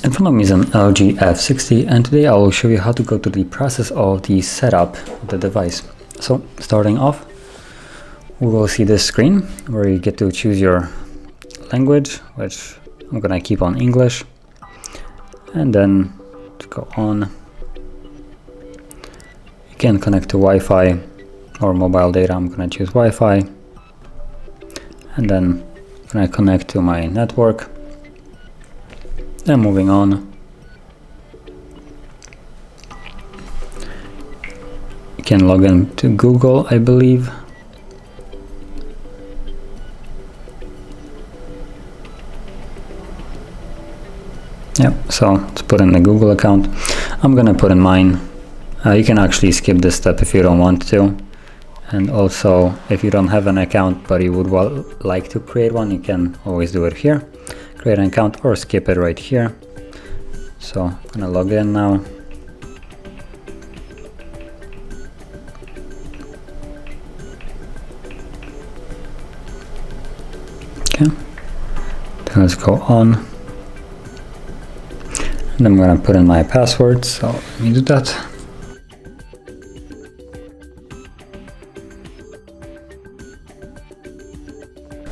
In front of me is an LG F60, and today I will show you how to go through the process of the setup of the device. So starting off, we will see this screen where you get to choose your language, which I'm gonna keep on English, and then to go on, you can connect to Wi-Fi or mobile data. I'm gonna choose Wi-Fi, and then I'm gonna connect to my network. Then moving on, you can log in to Google, I believe. Yep, so let's put in the Google account. I'm gonna put in mine. You can actually skip this step if you don't want to. And also, if you don't have an account but you would like to create one, you can always do it here. Create an account or skip it right here. So I'm gonna log in now. Okay, then let's go on. And I'm gonna put in my password, so let me do that.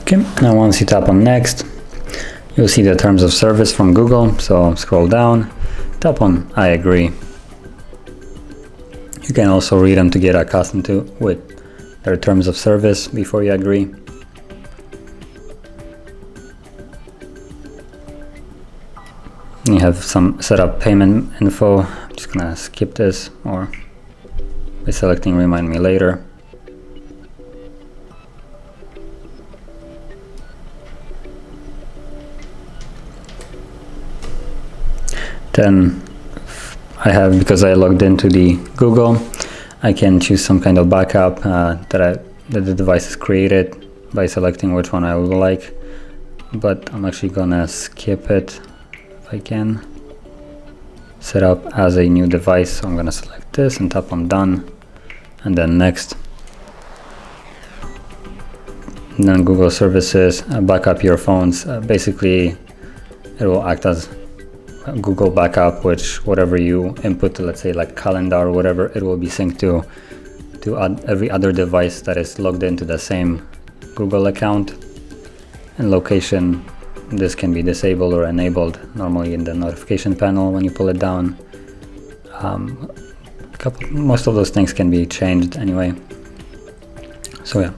Okay, now once you tap on next, you'll see the terms of service from Google, so scroll down, tap on I agree. You can also read them to get accustomed to with their terms of service before you agree. You have some setup payment info. I'm just gonna skip this, or by selecting remind me later. Then I have, because I logged into the Google, I can choose some kind of backup that the device is created by selecting which one I would like, but I'm actually gonna skip it if I can. Set up as a new device, so I'm gonna select this and tap on done, and then next. And then Google services, backup your phones. Basically, it will act as Google backup, which whatever you input to, let's say like calendar or whatever, it will be synced to every other device that is logged into the same Google account. And location, this can be disabled or enabled normally in the notification panel when you pull it down. Most of those things can be changed anyway. So yeah,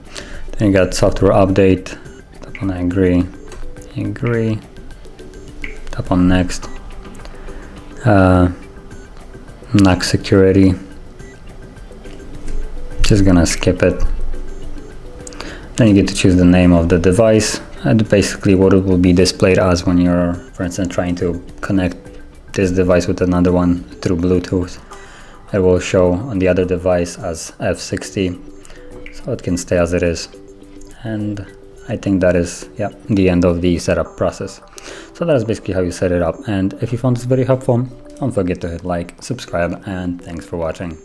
then you got software update, tap on I agree, tap on next. Next security, just gonna skip it. Then you get to choose the name of the device and basically what it will be displayed as when you're, for instance, trying to connect this device with another one through Bluetooth. It will show on the other device as F60, so it can stay as it is. And I think that is the end of the setup process. So that is basically how you set it up. And if you found this very helpful, don't forget to hit like, subscribe, and thanks for watching.